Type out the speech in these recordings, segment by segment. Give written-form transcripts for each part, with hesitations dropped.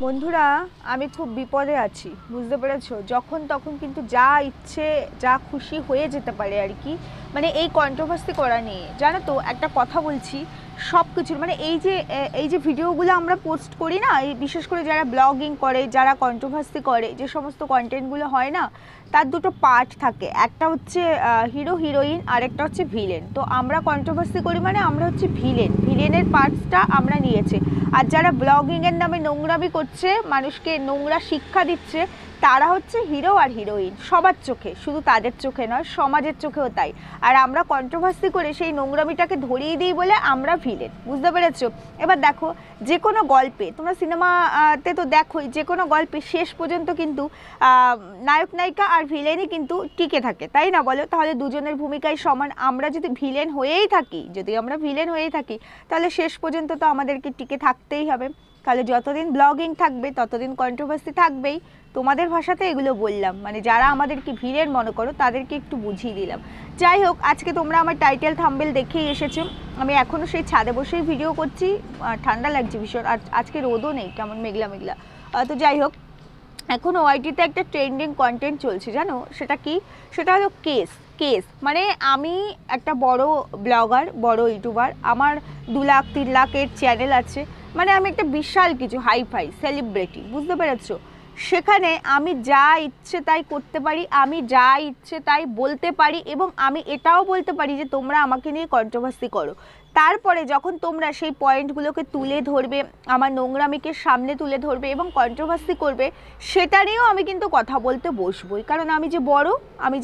বন্ধুরা, আমি খুব বিপদে আছি, বুঝতে পেরেছো? যখন তখন কিন্তু যা ইচ্ছে যা খুশি হয়ে যেতে পারে আর কি। মানে এই কন্ট্রোভার্সি করা নিয়ে, জানো তো, একটা কথা বলছি। সব কিছুর মানে এই যে ভিডিওগুলো আমরা পোস্ট করি না, এই বিশেষ করে যারা ব্লগিং করে, যারা কন্ট্রোভার্সি করে, যে সমস্ত কন্টেন্টগুলো হয় না, তার দুটো পার্ট থাকে। একটা হচ্ছে হিরো হিরোইন, আর একটা হচ্ছে ভিলেন। তো আমরা কন্ট্রোভার্সি করি মানে আমরা হচ্ছে ভিলেনের পার্টসটা আমরা নিয়েছি। আর যারা ব্লগিংয়ের নামে নোংরামি করছে, মানুষকে নোংরা শিক্ষা দিচ্ছে, তারা হচ্ছে হিরো আর হিরোইন। সবার চোখে, শুধু তাদের চোখে নয়, সমাজের চোখেও তাই। আর আমরা কন্ট্রোভার্সি করে সেই নোংরামিটাকে ধরিয়ে দিই বলে আমরা ভিলেন, বুঝতে পেরেছো? এবার দেখো, যে কোনো গল্পে, তোমরা সিনেমাতে তো দেখোই, যে কোনো গল্পে শেষ পর্যন্ত কিন্তু নায়ক নায়িকা আর ভিলেনই কিন্তু টিকে থাকে, তাই না? বলো, তাহলে দুজনের ভূমিকাই সমান। আমরা যদি ভিলেন হয়েই থাকি, তাহলে শেষ পর্যন্ত তো আমাদেরকে টিকে থাকতেই হবে। তাহলে যতদিন ব্লগিং থাকবে ততদিন কন্ট্রোভার্সি থাকবেই। তোমাদের ভাষাতে এগুলো বললাম, মানে যারা আমাদেরকে ভিলেন মনে করো তাদেরকে একটু বুঝিয়ে দিলাম। যাই হোক, আজকে তোমরা আমার টাইটেল থাম্বনেল দেখেই এসেছো। আমি এখনও সেই ছাদে বসেই ভিডিও করছি। ঠান্ডা লাগছে ভীষণ, আর আজকে রোদও নেই, কেমন মেঘলা মেঘলা। তো যাই হোক, এখন ওআইটিতে একটা ট্রেন্ডিং কন্টেন্ট চলছে, জানো সেটা কি? সেটা হলো কেস। মানে আমি একটা বড় ব্লগার, বড় ইউটিউবার, আমার 2 লাখ 3 লাখের চ্যানেল আছে। মানে আমি একটা বিশাল কিছু হাইফাই সেলিব্রিটি, বুঝতে পেরেছো? সেখানে আমি যা ইচ্ছে তাই করতে পারি, আমি যা ইচ্ছে তাই বলতে পারি, এবং আমি এটাও বলতে পারি যে তোমরা আমাকে নিয়ে কন্ট্রোভার্সি করো। তারপরে যখন তোমরা সেই পয়েন্টগুলোকে তুলে ধরবে, আমার নোংরামিকে সামনে তুলে ধরবে এবং কন্ট্রোভার্সি করবে, সেটা নিয়েও আমি কিন্তু কথা বলতে বসবই। কারণ আমি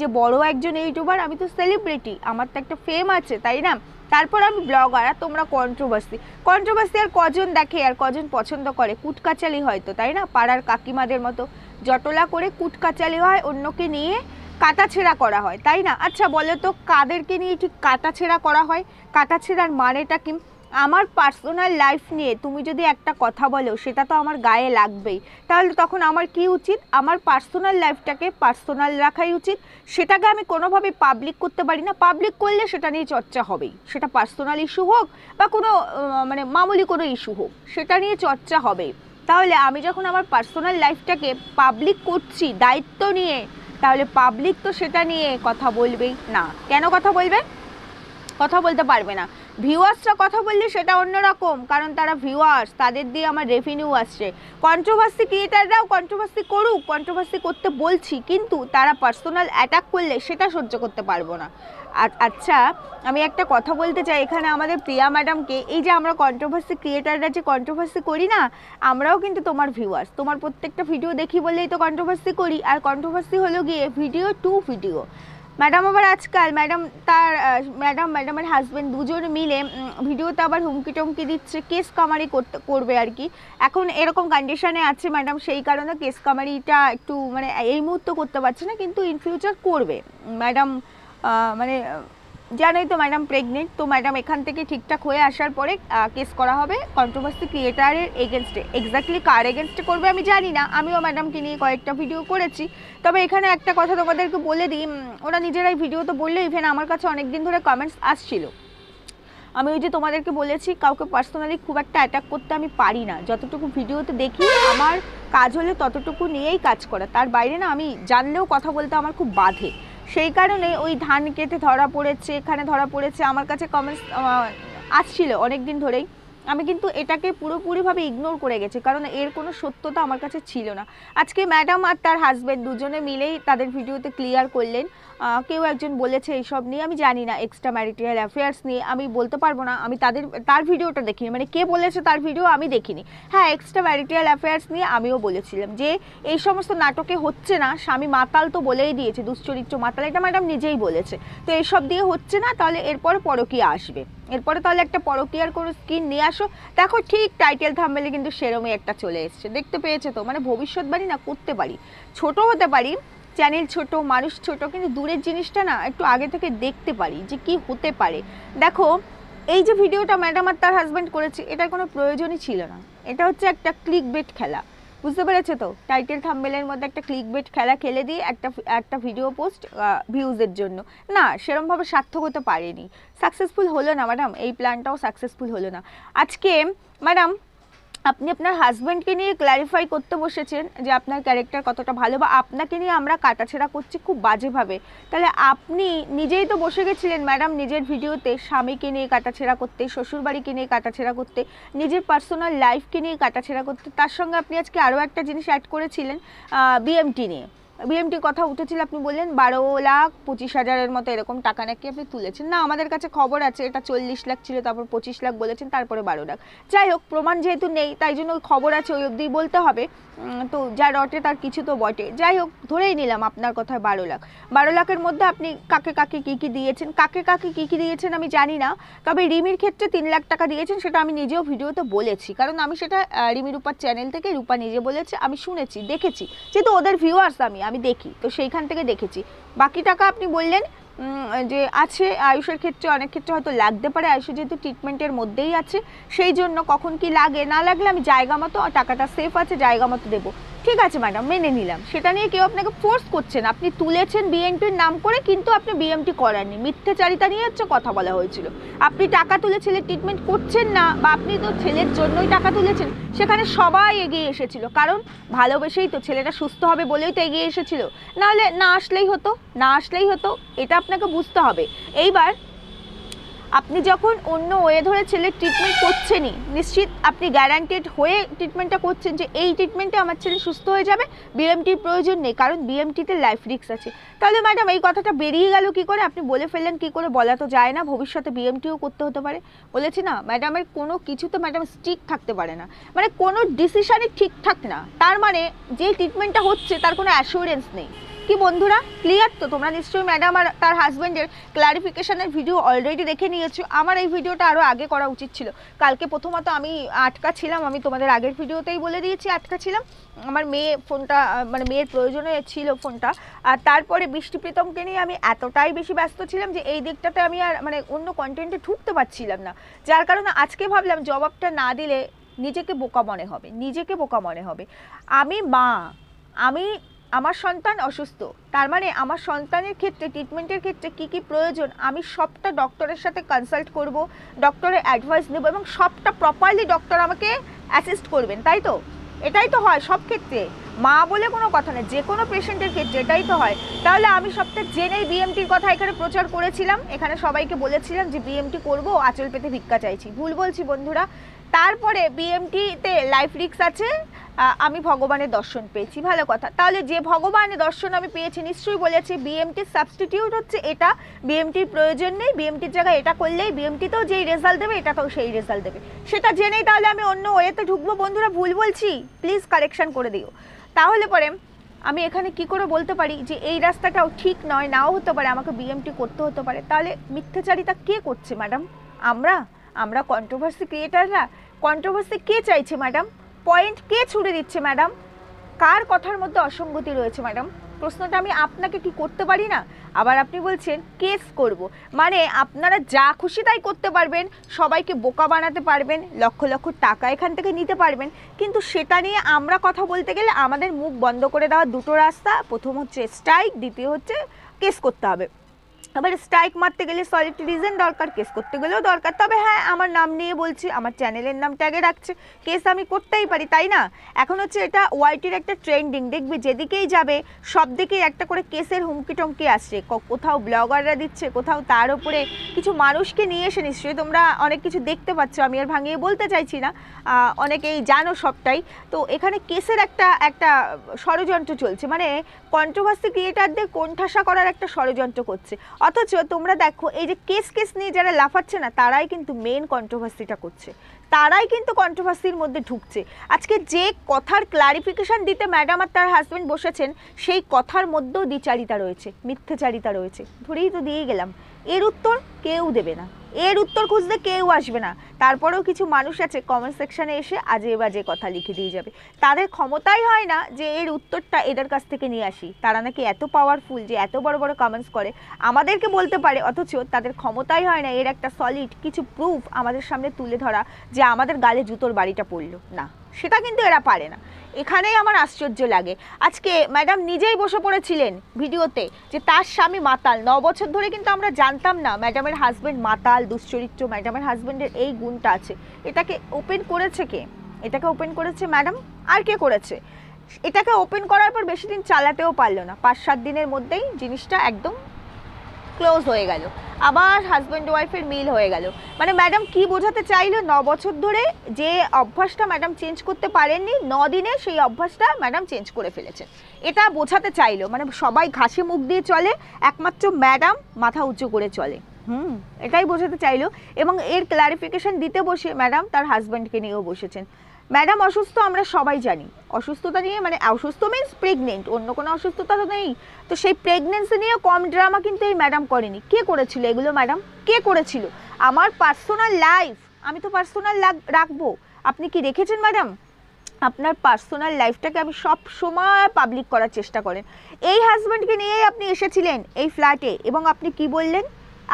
যে বড় একজন ইউটিউবার, আমি তো সেলিব্রিটি, আমার তো একটা ফেম আছে, তাই না? তারপর আমি ব্লগার, আর তোমরা কন্ট্রোভার্সি আর কজন দেখে আর কজন পছন্দ করে? কুটকাচালি হয়তো, তাই না? পাড়ার কাকিমাদের মতো জটলা করে কুটকাচালি হয়, অন্যকে নিয়ে কাটাছেঁড়া করা হয়, তাই না? আচ্ছা বলো তো, কাদেরকে নিয়ে ঠিক কাটাছেঁড়া করা হয়? কাটাছেঁড়ার মানেটা কি? আমার পার্সোনাল লাইফ নিয়ে তুমি যদি একটা কথা বলো, সেটা তো আমার গায়ে লাগবেই। তাহলে তখন আমার কি উচিত? আমার পার্সোনাল লাইফটাকে পার্সোনাল রাখাই উচিত। সেটাকে আমি কোনোভাবে পাবলিক করতে পারি না। পাবলিক করলে সেটা নিয়ে চর্চা হবেই, সেটা পার্সোনাল ইস্যু হোক বা কোনো মানে মামুলি কোনো ইস্যু হোক, সেটা নিয়ে চর্চা হবেই। তাহলে আমি যখন আমার পার্সোনাল লাইফটাকে পাবলিক করছি দায়িত্ব নিয়ে, তাহলে পাবলিক তো সেটা নিয়ে কথা বলবেই না। কেন কথা বলবে? কথা বলতে পারবে না। ভিউয়ার্সরা কথা বললে সেটা অন্যরকম, কারণ তারা ভিউয়ার্স, তাদের দিয়ে আমার রেভিনিউ আসছে। কন্ট্রোভার্সি ক্রিয়েটাররাও কন্ট্রোভার্সি করুক, কন্ট্রোভার্সি করতে বলছি, কিন্তু তারা পার্সোনাল অ্যাটাক করলে সেটা সহ্য করতে পারবো না। আচ্ছা, আমি একটা কথা বলতে চাই এখানে আমাদের প্রিয়া ম্যাডামকে। এই যে আমরা কন্ট্রোভার্সি ক্রিয়েটাররা যে কন্ট্রোভার্সি করি না, আমরাও কিন্তু তোমার ভিউয়ার্স, তোমার প্রত্যেকটা ভিডিও দেখি বললেই তো কন্ট্রোভার্সি করি। আর কন্ট্রোভার্সি হলো গিয়ে ভিডিও টু ভিডিও। ম্যাডাম আবার আজকাল ম্যাডামের হাজব্যান্ড দুজন মিলে ভিডিওতে আবার হুমকি টমকি দিচ্ছে, কেস কামারি করবে আর কি। এখন এরকম কন্ডিশনে আছে ম্যাডাম, সেই কারণে কেস কামারিটা একটু মানে এই মুহূর্তে করতে পারছে না, কিন্তু ইন ফিউচার করবে ম্যাডাম। মানে জানোই তো ম্যাডাম প্রেগনেন্ট, তো ম্যাডাম এখান থেকে ঠিকঠাক হয়ে আসার পরে কেস করা হবে কন্ট্রোভার্সি ক্রিয়েটারের এগেনস্টে। এক্স্যাক্টলি কার এগেনস্টে করবে আমি জানি না, আমিও ম্যাডামকে নিয়ে কয়েকটা ভিডিও করেছি। তবে এখানে একটা কথা তোমাদেরকে বলে দিই, ওরা নিজেরাই ভিডিও তো বললো, ইভেন আমার কাছে অনেক দিন ধরে কমেন্টস আসছিল। আমি ওই যে তোমাদেরকে বলেছি, কাউকে পার্সোনালি খুব একটা অ্যাটাক করতে আমি পারি না। যতটুকু ভিডিওতে দেখি আমার কাজ হলে ততটুকু নিয়েই কাজ করা, তার বাইরে না আমি জানলেও কথা বলতে আমার খুব বাধে। সেই কারণে ওই ধান কেটে ধরা পড়েছে, এখানে ধরা পড়েছে, আমার কাছে কমেন্টস আসছিল অনেক দিন ধরেই। আমি কিন্তু এটাকে পুরোপুরিভাবে ইগনোর করে গেছি, কারণ এর কোনো সত্যতা আমার কাছে ছিল না। আজকে ম্যাডাম আর তার হাজব্যান্ড দুজনে মিলেই তাদের ভিডিওতে ক্লিয়ার করলেন। কেউ একজন বলেছে এইসব নিয়ে, আমি জানি না, এক্সট্রা ম্যারিটাল অ্যাফেয়ার্স নিয়ে আমি বলতে পারবো না, আমি তার ভিডিওটা দেখিনি, মানে কে বলেছে তার ভিডিও আমি দেখিনি। হ্যাঁ, এক্সট্রা ম্যারিটাল অ্যাফেয়ার্স নিয়ে আমিও বলেছিলাম যে এই সমস্ত নাটকে হচ্ছে না, স্বামী মাতাল তো বলেই দিয়েছে, দুশ্চরিত্র মাতাল, এটা ম্যাডাম নিজেই বলেছে। তো এইসব দিয়ে হচ্ছে না, তাহলে এরপরে পরকীয়া আসবে, এরপরে তাহলে একটা পরকীয়ার কোনো স্কিন নিয়ে আসো। দেখো, ঠিক টাইটেল থাম্বনেলে কিন্তু সেরমই একটা চলে এসছে, দেখতে পেয়েছে তো? মানে ভবিষ্যৎবাণী না করতে পারি, ছোট হতে পারি, চ্যানেল ছোট, মানুষ ছোট, কিন্তু দূরের জিনিসটা না একটু আগে থেকে দেখতে পারি যে কি হতে পারে। দেখো, এই যে ভিডিওটা ম্যাডাম আর তার হাজব্যান্ড করেছে, এটার কোনো প্রয়োজনই ছিল না। এটা হচ্ছে একটা ক্লিক বেট খেলা, বুঝতে পেরেছো তো? টাইটেল থাম্বনেলের মধ্যে একটা ক্লিক বেট খেলা খেলে দিয়ে একটা ভিডিও পোস্ট ভিউজের জন্য, না সেরমভাবে সার্থক হতে পারেনি, সাকসেসফুল হলো না ম্যাডাম, এই প্ল্যানটাও সাকসেসফুল হলো না। আজকে ম্যাডাম আপনি আপনার হাজব্যান্ডকে নিয়ে ক্ল্যারিফাই করতে বসেছেন যে আপনার ক্যারেক্টার কতটা ভালো, বা আপনাকে নিয়ে আমরা কাটাছেড়া করছি খুব বাজেভাবে, তাহলে আপনি নিজেই তো বসে গেছিলেন ম্যাডাম নিজের ভিডিওতে স্বামীকে নিয়ে কাটাছেড়া করতে, শ্বশুরবাড়িকে নিয়ে কাটাছেড়া করতে, নিজের পার্সোনাল লাইফকে নিয়ে কাটাছেড়া করতে। তার সঙ্গে আপনি আজকে আরও একটা জিনিস অ্যাড করেছিলেন বিএমটি নিয়ে। বিএমটির কথা উঠেছিল, আপনি বললেন 12,25,000-এর মতো এরকম টাকা নাকি আপনি তুলেছেন। না, আমাদের কাছে খবর আছে এটা 40 লাখ ছিল, তারপর 25 লাখ বলেছেন, তারপরে 12 লাখ। যাই হোক, প্রমাণ যেহেতু নেই তাই জন্য ওই খবর আছে ওই অবধি বলতে হবে, তো যা রটে তার কিছু তো বটে। যাই হোক, ধরেই নিলাম আপনার কথায় 12 লাখ। 12 লাখের মধ্যে আপনি কাকে কাকে কী কী দিয়েছেন, কাকে কাকে কী কী দিয়েছেন আমি জানি না, তবে রিমির ক্ষেত্রে 3 লাখ টাকা দিয়েছেন, সেটা আমি নিজেও ভিডিওতে বলেছি, কারণ আমি সেটা রিমি রূপার চ্যানেল থেকে রূপা নিজে বলেছে, আমি শুনেছি দেখেছি, যেহেতু ওদের ভিউয়ার্স আমি দেখি, তো সেইখান থেকে দেখেছি। বাকি টাকা আপনি বললেন যে আছে আয়ুষের ক্ষেত্রে, অনেক ক্ষেত্রে হয়তো লাগতে পারে, আয়ুষ যেহেতু ট্রিটমেন্টের মধ্যেই আছে সেই জন্য কখন কি লাগে না লাগলে আমি জায়গা মতো, টাকাটা সেফ আছে জায়গা মতো দেবো। ঠিক আছে ম্যাডাম, মেনে নিলাম, সেটা নিয়ে কেউ আপনাকে ফোর্স করছেন, আপনি তুলেছেন বিএমটির নাম করে, কিন্তু আপনি বিএমটি করাননি, মিথ্যাচারিতা নিয়ে হচ্ছে কথা বলা হয়েছিল। আপনি টাকা তুলে ছেলের ট্রিটমেন্ট করছেন না, বা আপনি তো ছেলের জন্যই টাকা তুলেছেন, সেখানে সবাই এগিয়ে এসেছিল, কারণ ভালোবেসেই তো, ছেলেটা সুস্থ হবে বলেই তো এগিয়ে এসেছিল, নাহলে না আসলেই হতো, এটা আপনাকে বুঝতে হবে। এইবার আপনি যখন অন্য ওয়ে ধরে ছেলের ট্রিটমেন্ট করছেনই, নিশ্চিত আপনি গ্যারান্টেড হয়ে ট্রিটমেন্টটা করছেন যে এই ট্রিটমেন্টে আমার ছেলে সুস্থ হয়ে যাবে, বিএমটির প্রয়োজন নেই, কারণ বিএমটিতে লাইফ রিস্ক আছে। তাহলে ম্যাডাম এই কথাটা বেরিয়ে গেল কি করে, আপনি বলে ফেললেন কি করে, বলা তো যায় না, ভবিষ্যতে বিএমটিও করতে হতে পারে। বলেছি না, ম্যাডামের কোনো কিছু তো ম্যাডাম স্ট্রিক থাকতে পারে না, মানে কোনো ডিসিশনই ঠিকঠাক না, তার মানে যে ট্রিটমেন্টটা হচ্ছে তার কোনো অ্যাসুরেন্স নেই। কি বন্ধুরা, ক্লিয়ার তো? তোমরা নিশ্চয়ই ম্যাডাম আর তার হাজব্যান্ডের ক্লারিফিকেশনের ভিডিও অলরেডি দেখে নিয়েছো। আমার এই ভিডিওটা আরও আগে করা উচিত ছিল। কালকে প্রথমত আমি আটকা ছিলাম, আমি তোমাদের আগের ভিডিওতেই বলে দিয়েছি আটকা ছিলাম, আমার মেয়ে ফোনটা মানে মেয়ের প্রয়োজনে ছিল ফোনটা, আর তারপরে বৃষ্টি প্রীতমকে নিয়ে আমি এতটাই বেশি ব্যস্ত ছিলাম যে এই দিকটাতে আমি আর মানে অন্য কন্টেন্টে ঢুকতে পারছিলাম না, যার কারণে আজকে ভাবলাম জবাবটা না দিলে নিজেকে বোকা মনে হবে। আমি মা, আমার সন্তান অসুস্থ, তার মানে আমার সন্তানের ক্ষেত্রে ট্রিটমেন্টের ক্ষেত্রে কি কি প্রয়োজন আমি সবটা ডক্টরের সাথে কনসাল্ট করব, ডক্টরের অ্যাডভাইস নেব, এবং সবটা প্রপারলি ডক্টর আমাকে অ্যাসিস্ট করবেন, তাই তো? এটাই তো হয় সব ক্ষেত্রে, মা বলে কোনো কথা না, যে কোনো পেশেন্টের ক্ষেত্রে এটাই তো হয়। তাহলে আমি সবটা জেনেই বিএমটির কথা এখানে প্রচার করেছিলাম, এখানে সবাইকে বলেছিলাম যে বিএমটি করব, আঁচল পেতে ভিক্ষা চাইছি। ভুল বলছি বন্ধুরা? তারপরে বিএমটিতে লাইফ রিস্ক আছে, আমি ভগবানের দর্শন পেয়েছি, ভালো কথা। তাহলে যে ভগবানের দর্শন আমি পেয়েছি, নিশ্চয়ই বলেছি বিএমটির সাবস্টিটিউট হচ্ছে এটা, বিএমটির প্রয়োজন নেই, বিএমটির জায়গায় এটা করলেই বিএমটিতেও যেই রেজাল্ট দেবে এটাতেও সেই রেজাল্ট দেবে, সেটা জেনেই তাহলে আমি অন্য ওয়েতে ঢুকবো। বন্ধুরা ভুল বলছি, প্লিজ কারেকশন করে দিও। তাহলে পরে আমি এখানে কি করে বলতে পারি যে এই রাস্তাটাও ঠিক নয়, নাও হতে পারে, আমাকে বিএমটি করতে হতে পারে? তাহলে মিথ্যাচারিতা কে করছে ম্যাডাম? আমরা কন্ট্রোভার্সি ক্রিয়েটাররা? কন্ট্রোভার্সি কে চাইছে ম্যাডাম? পয়েন্ট কে ছুড়ে দিচ্ছে ম্যাডাম? কার কথার মধ্যে অসঙ্গতি রয়েছে ম্যাডাম? প্রশ্নটা আমি আপনাকে কি করতে পারি না? আবার আপনি বলছেন কেস করব, মানে আপনারা যা খুশি তাই করতে পারবেন, সবাইকে বোকা বানাতে পারবেন, লক্ষ লক্ষ টাকা এখান থেকে নিতে পারবেন, কিন্তু সেটা নিয়ে আমরা কথা বলতে গেলে আমাদের মুখ বন্ধ করে দেওয়ার দুটো রাস্তা, প্রথম হচ্ছে স্ট্রাইক, দ্বিতীয় হচ্ছে কেস করতে হবে। আবার স্ট্রাইক মারতে গেলে সলিড রিজন দরকার, কেস করতে গেলেও দরকার। তবে হ্যাঁ, আমার নাম নিয়ে বলছি, আমার চ্যানেলের নাম ট্যাগে রাখছে, কেস আমি করতেই পারি, তাই না? এখন হচ্ছে এটা ওয়াইটির একটা ট্রেন্ডিং, দেখবে যেদিকেই যাবে সব দিকেই একটা করে কেসের হুমকি টমকি আসছে, কোথাও ব্লগাররা দিচ্ছে, কোথাও তার উপরে কিছু মানুষকে নিয়ে এসে, নিশ্চয়ই তোমরা অনেক কিছু দেখতে পাচ্ছ, আমি আর ভাঙিয়ে বলতে চাইছি না, অনেকেই জানো সবটাই। তো এখানে কেসের একটা ষড়যন্ত্র চলছে, মানে কন্ট্রোভার্সি ক্রিয়েটারদের কোণঠাসা করার একটা ষড়যন্ত্র করছে। অথচ তোমরা দেখো এই যে কেস নিয়ে যারা লাফাচ্ছে না, তারাই কিন্তু মেন কন্ট্রোভার্সিটা করছে, তারাই কিন্তু কন্ট্রোভার্সির মধ্যে ঢুকছে। আজকে যে কথার ক্লারিফিকেশন দিতে ম্যাডাম আর তার হাজব্যান্ড বসেছেন, সেই কথার মধ্যেও দ্বিচারিতা রয়েছে, মিথ্যাচারিতা রয়েছে, ধরেই তো দিয়ে গেলাম। এর উত্তর কেউ দেবে না, এর উত্তর খুঁজতে কেউ আসবে না। তারপরেও কিছু মানুষ আছে কমেন্ট সেকশানে এসে আজে বাজে কথা লিখে দিয়ে যাবে, তাদের ক্ষমতাই হয় না যে এর উত্তরটা এদের কাছ থেকে নিয়ে আসি। তারা নাকি এত পাওয়ারফুল যে এত বড় বড় কমেন্টস করে, আমাদেরকে বলতে পারে, অথচ তাদের ক্ষমতাই হয় না এর একটা সলিড কিছু প্রুফ আমাদের সামনে তুলে ধরা, যে আমাদের গালে জুতোর বাড়িটা পড়লো না, সেটা কিন্তু এরা পারে না। এখানেই আমার আশ্চর্য লাগে। আজকে ম্যাডাম নিজেই বসে পড়েছিলেন ভিডিওতে যে তার স্বামী মাতাল, 9 বছর ধরে কিন্তু আমরা জানতাম না ম্যাডামের হাজব্যান্ড মাতাল, দুশ্চরিত্র, ম্যাডামের হাজব্যান্ডের এই গুণটা আছে। এটাকে ওপেন করেছে কে? এটাকে ওপেন করেছে ম্যাডাম, আর কে করেছে? এটাকে ওপেন করার পর বেশি দিন চালাতেও পারলো না, 5-7 দিনের মধ্যেই জিনিসটা একদম ক্লোজ হয়ে গেল, আবার হাজব্যান্ড ওয়াইফের মিল হয়ে গেল। মানে ম্যাডাম কি বোঝাতে চাইলো, 9 বছর ধরে যে অভ্যাসটা ম্যাডাম চেঞ্জ করতে পারেননি, 9 দিনে সেই অভ্যাসটা ম্যাডাম চেঞ্জ করে ফেলেছেন, এটা বোঝাতে চাইলো। মানে সবাই ঘাসে মুখ দিয়ে চলে, একমাত্র ম্যাডাম মাথা উঁচু করে চলে। এটাই বোঝাতে চাইলো। এবং এর ক্লারিফিকেশন দিতে বসে ম্যাডাম তার হাজব্যান্ডকে নিয়েও বসেছেন। ম্যাডাম অসুস্থ আমরা সবাই জানি, অসুস্থতা নিয়ে মানে অসুস্থ মিন্স প্রেগনেন্ট, অন্য কোনো অসুস্থতা তো নেই। তো সেই প্রেগনেন্সি নিয়ে কম ড্রামা কিন্তু এই ম্যাডাম করেনি। কে করেছিল এগুলো ম্যাডাম? কে করেছিল? আমার পার্সোনাল লাইফ আমি তো পার্সোনাল রাখবো, আপনি কি রেখেছেন ম্যাডাম? আপনার পার্সোনাল লাইফটাকে আমি সব সময় পাবলিক করার চেষ্টা করেন। এই হাজব্যান্ডকে নিয়েই আপনি এসেছিলেন এই ফ্ল্যাটে, এবং আপনি কি বললেন?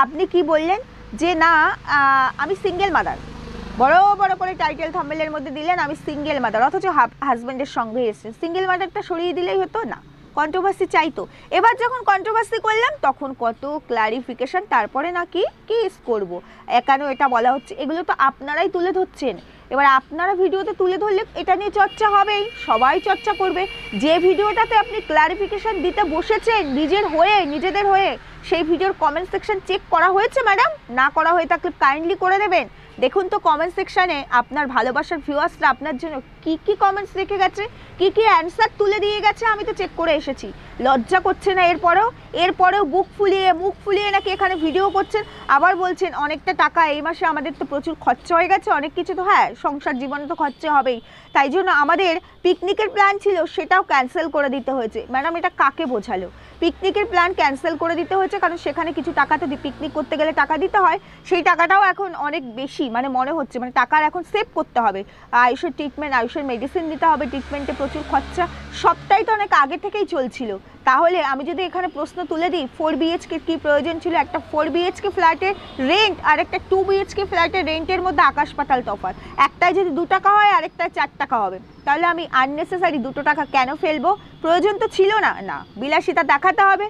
আপনি কি বললেন যে না আমি সিঙ্গেল মাদার, বড় বড় করে টাইটেল থাম্বনেলের মধ্যে দিলেন আমি সিঙ্গেল মাদার, অথচ হাজব্যান্ডের সঙ্গে এসেছেন। সিঙ্গেল মাদারটা সরিয়ে দিলেই হতো না? কন্ট্রোভার্সি চাইতো। এবার যখন কন্ট্রোভার্সি করলাম তখন কত ক্লারিফিকেশন, তারপরে নাকি কেস করবো, কেন এটা বলা হচ্ছে, এগুলো তো আপনারাই তুলে ধরছেন। এবার আপনারা ভিডিওতে তুলে ধরলে এটা নিয়ে চর্চা হবেই, সবাই চর্চা করবে। যে ভিডিওটাতে আপনি ক্লারিফিকেশন দিতে বসেছেন নিজেদের হয়ে, সেই ভিডিওর কমেন্ট সেকশন চেক করা হয়েছে ম্যাডাম? না করা হয়ে থাকলে কাইন্ডলি করে দেবেন। দেখুন তো কমেন্ট সেকশানে আপনার ভালোবাসার ভিউয়ার্সরা আপনার জন্য কি কি কমেন্টস রেখে গেছে, কি কি অ্যান্সার তুলে দিয়ে গেছে, আমি তো চেক করে এসেছি। লজ্জা করছে না এরপরেও মুখ ফুলিয়ে নাকি এখানে ভিডিও করছেন, আবার বলছেন অনেকটা টাকা এই মাসে আমাদের তো প্রচুর খরচা হয়ে গেছে, অনেক কিছু তো, হ্যাঁ সংসার জীবনে তো খরচা হবেই, তাই জন্য আমাদের পিকনিকের প্ল্যান ছিল সেটাও ক্যান্সেল করে দিতে হয়েছে। ম্যাডাম এটা কাকে বোঝালো? পিকনিকের প্ল্যান ক্যান্সেল করে দিতে হয়েছে কারণ সেখানে কিছু টাকা তো পিকনিক করতে গেলে টাকা দিতে হয়, সেই টাকাটাও এখন অনেক বেশি মানে মনে হচ্ছে, মানে টাকার এখন সেভ করতে হবে। আয়ুষের ট্রিটমেন্ট, আয়ুষের মেডিসিন দিতে হবে, ট্রিটমেন্টে প্রচুর খরচা, সবটাই তো অনেক আগে থেকেই চলছিল। তাহলে আমি যদি এখানে প্রশ্ন তুলে দিই 4 BHK কি প্রয়োজন ছিল? একটা 4 BHK ফ্ল্যাটের রেন্ট আর একটা 2 BHK ফ্ল্যাটের রেন্টের মধ্যে আকাশ পাতাল তফাৎ। একটাই যদি 2 টাকা হয় আর একটায় 4 টাকা হবে, তাহলে আমি আননেসেসারি 2 টাকা কেন ফেলবো? প্রয়োজন তো ছিল না। না, বিলাসিতা দেখাতে হবে।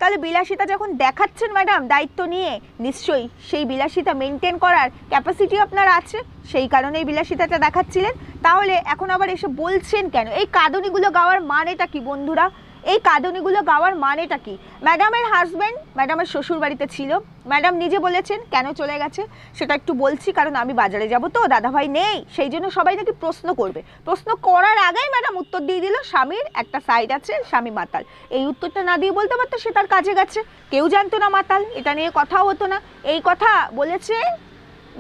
তাহলে বিলাসিতা যখন দেখাচ্ছেন ম্যাডাম দায়িত্ব নিয়ে, নিশ্চয়ই সেই বিলাসিতা মেনটেন করার ক্যাপাসিটি আপনার আছে, সেই কারণেই বিলাসিতাটা দেখাচ্ছিলেন। তাহলে এখন আবার এসে বলছেন কেন? এই কাঁদুনিগুলো গাওয়ার মানেটা কি বন্ধুরা? এই কাঁদুনিগুলো গাওয়ার মানেটা কি? ম্যাডামের হাজব্যান্ড ম্যাডামের শ্বশুর বাড়িতে ছিল, ম্যাডাম নিজে বলেছেন কেন চলে গেছে সেটা একটু বলছি, কারণ আমি বাজারে যাব তো দাদাভাই নেই, সেই জন্য সবাই নাকি প্রশ্ন করবে। প্রশ্ন করার আগেই ম্যাডাম উত্তর দিয়ে দিল স্বামীর একটা সাইড আছে, স্বামী মাতাল। এই উত্তরটা না দিয়ে বলতে পারতো সে তার কাজে গেছে, কেউ জানতো না মাতাল, এটা নিয়ে কথাও হতো না। এই কথা বলেছে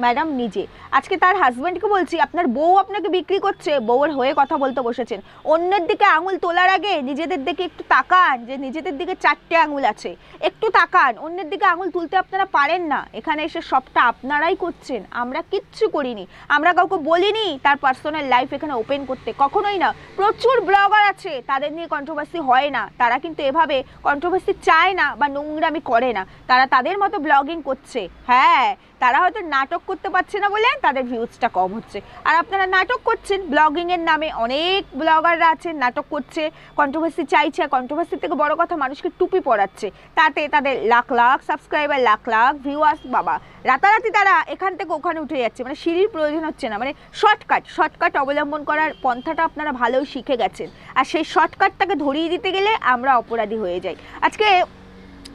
ম্যাডাম নিজে। আজকে তার হাজব্যান্ডকে বলছি আপনার বউ আপনাকে বিক্রি করছে, বউয়ের হয়ে কথা বলতে বসেছেন। অন্যের দিকে আঙুল তোলার আগে নিজেদের দিকে একটু তাকান, যে নিজেদের দিকে 4টে আঙুল আছে, একটু তাকান। অন্যের দিকে আঙুল তুলতে আপনারা পারেন না, এখানে এসে সবটা আপনারাই করছেন, আমরা কিচ্ছু করিনি, আমরা কাউকে বলিনি তার পার্সোনাল লাইফ এখানে ওপেন করতে, কখনোই না। প্রচুর ব্লগার আছে তাদের নিয়ে কন্ট্রোভার্সি হয় না, তারা কিন্তু এভাবে কন্ট্রোভার্সি চায় না বা নোংরামি করে না, তারা তাদের মতো ব্লগিং করছে। হ্যাঁ, তারা হয়তো নাটক করতে পারছে না বলে তাদের ভিউজটা কম হচ্ছে, আর আপনারা নাটক করছেন ব্লগিংয়ের নামে। অনেক ব্লগাররা আছেন নাটক করছে, কন্ট্রোভার্সি চাইছে, আর কন্ট্রোভার্সি থেকে বড় কথা মানুষকে টুপি পরাচ্ছে, তাতে তাদের লাখ লাখ সাবস্ক্রাইবার, লাখ লাখ ভিউয়ার্স। বাবা, রাতারাতি তারা এখান থেকে ওখানে উঠে যাচ্ছে, মানে সিঁড়ির প্রয়োজন হচ্ছে না, মানে শর্টকাট অবলম্বন করার পন্থাটা আপনারা ভালোই শিখে গেছেন, আর সেই শর্টকাটটাকে ধরিয়ে দিতে গেলে আমরা অপরাধী হয়ে যাই। আজকে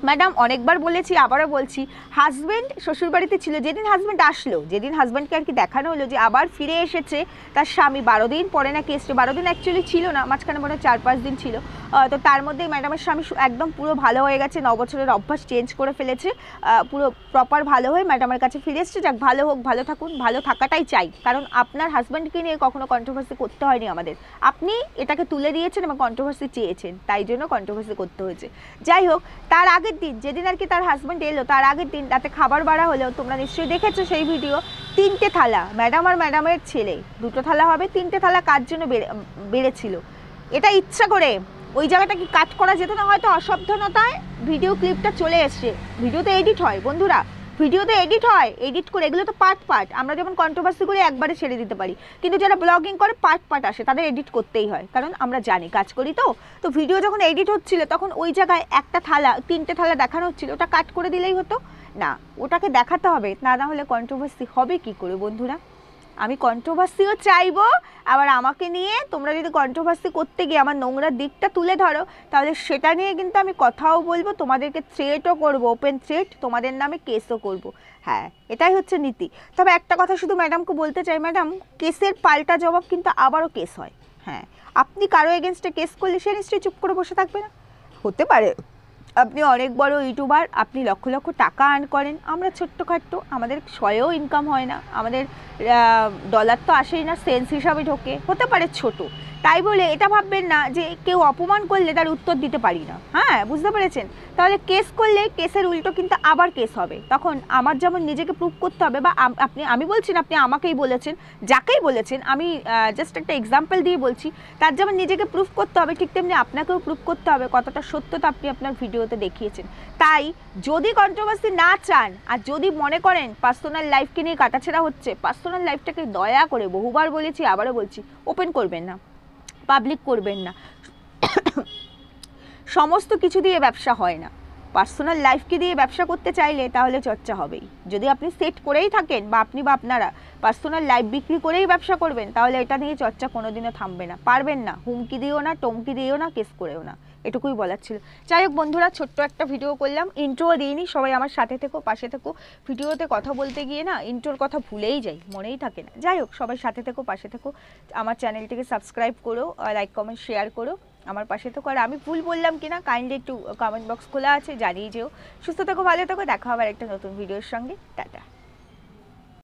ম্যাডাম অনেকবার বলেছি, আবারও বলছি, হাজব্যান্ড শ্বশুরবাড়িতে ছিল, যেদিন হাজব্যান্ড আসলো, যেদিন হাজব্যান্ডকে আর কি দেখানো হলো যে আবার ফিরে এসেছে তার স্বামী, 12 দিন পরে নাকি এসছে, 12 দিন অ্যাকচুয়ালি ছিল না, মাঝখানে মনে হয় 4-5 দিন ছিল। তো তার মধ্যেই ম্যাডামের স্বামী একদম পুরো ভালো হয়ে গেছে, 9 বছরের অভ্যাস চেঞ্জ করে ফেলেছে, পুরো প্রপার ভালো হয়ে ম্যাডামের কাছে ফিরে এসছে। যাক, ভালো হোক, ভালো থাকুন, ভালো থাকাটাই চাই, কারণ আপনার হাজব্যান্ডকে নিয়ে কখনো কন্ট্রোভার্সি করতে হয়নি আমাদের, আপনি এটাকে তুলে দিয়েছেন এবং কন্ট্রোভার্সি চেয়েছেন, তাই জন্য কন্ট্রোভার্সি করতে হয়েছে। যাই হোক, তার আগের দিন যেদিন আর কি তার হাজব্যান্ড এলো, তার আগের দিন রাতে খাবার বাড়া হলো, তোমরা নিশ্চয়ই দেখেছো সেই ভিডিও। 3টে থালা, ম্যাডাম আর ম্যাডামের ছেলে 2টো থালা হবে, 3টে থালা কার জন্য বেড়েছিল? এটা ইচ্ছা করে, ওই জায়গাটা কি কাট করা যেত না? হয়তো অসাবধানতায় ভিডিও ক্লিপটা চলে এসছে, ভিডিওতে এডিট হয় বন্ধুরা, ভিডিওতে এডিট করে, এগুলো তো পার্ট। আমরা যেমন কন্ট্রোভার্সি করে একবারে ছেড়ে দিতে পারি, কিন্তু যারা ব্লগিং করে পার্ট আসে, তাদের এডিট করতেই হয়, কারণ আমরা জানি কাজ করি। তো ভিডিও যখন এডিট হচ্ছিল তখন ওই জায়গায় একটা থালা, 3টে থালা দেখানো হচ্ছিল, ওটা কাট করে দিলেই হতো না, ওটাকে দেখাতে হবে, না হলে কন্ট্রোভার্সি হবে কি করে বন্ধুরা? আমি কন্ট্রোভার্সিও চাইবো, আবার আমাকে নিয়ে তোমরা যদি কন্ট্রোভার্সি করতে গিয়ে আমার নোংরা দিকটা তুলে ধরো তাহলে সেটা নিয়ে কিন্তু আমি কথাও বলবো, তোমাদেরকে থ্রেটও করবো, ওপেন থ্রেট, তোমাদের নামে কেসও করব। হ্যাঁ, এটাই হচ্ছে নীতি। তবে একটা কথা শুধু ম্যাডামকে বলতে চাই, ম্যাডাম কেসের পাল্টা জবাব কিন্তু আবারও কেস হয়। হ্যাঁ, আপনি কারো এগেনস্টে কেস করলে সে নিশ্চয়ই চুপ করে বসে থাকবে না। হতে পারে আপনি অনেক বড় ইউটিউবার, আপনি লক্ষ লক্ষ টাকা আর্ন করেন, আমরা ছোট্টখাট্টো, আমাদের শয়েও ইনকাম হয় না, আমাদের ডলার তো আসেই না, সেন্স হিসাবে ঢোকে, হতে পারে ছোট, তাই বলে এটা ভাববেন না যে কেউ অপমান করলে তার উত্তর দিতে পারি না। হ্যাঁ, বুঝতে পেরেছেন? তাহলে কেস করলে কেসের উল্টো কিন্তু আবার কেস হবে, তখন আমার যেমন নিজেকে প্রুভ করতে হবে, বা আপনি, আমি বলছি না আপনি আমাকেই বলেছেন, যাকেই বলেছেন, আমি জাস্ট একটা এক্সাম্পল দিয়ে বলছি, তার যেমন নিজেকে প্রুভ করতে হবে ঠিক তেমনি আপনাকেও প্রুভ করতে হবে কতটা সত্যতা আপনি আপনার ভিডিওতে দেখিয়েছেন। তাই যদি কন্ট্রোভার্সি না চান আর যদি মনে করেন পার্সোনাল লাইফকে নিয়ে কাটাছেড়া হচ্ছে, পার্সোনাল লাইফটাকে দয়া করে, বহুবার বলেছি আবারও বলছি, ওপেন করবেন না, পাবলিক করবেন না। সমস্ত কিছু দিয়ে ব্যবসা হয় না, পার্সোনাল লাইফকে দিয়ে ব্যবসা করতে চাইলে তাহলে চর্চা হবেই। যদি আপনি সেট করেই থাকেন বা আপনি বা আপনারা পার্সোনাল লাইফ বিক্রি করেই ব্যবসা করবেন তাহলে এটা নিয়ে চর্চা কোনোদিনও থামবে না, পারবেন না, হুমকি দিও না, টমকি দিও না, কেস করেও না, এটুকুই বলার ছিল। যাই হোক বন্ধুরা, ছোট্ট একটা ভিডিও করলাম, ইন্ট্রো দিইনি, সবাই আমার সাথে থেকো, পাশে থেকো। ভিডিওতে কথা বলতে গিয়ে না ইন্ট্রোর কথা ভুলেই যাই, মনেই থাকে না। যাই হোক, সবাই সাথে থেকো, পাশে থেকো, আমার চ্যানেলটিকে সাবস্ক্রাইব করো, লাইক কমেন্ট শেয়ার করো, আমার পাশে থেকো। আর আমি ভুল বললাম কিনা কাইন্ডলি একটু কমেন্ট বক্স খোলা আছে, জানিয়ে যেও। সুস্থ থেকো, ভালো থেকো, দেখা হবে একটা নতুন ভিডিওর সঙ্গে। টাটা।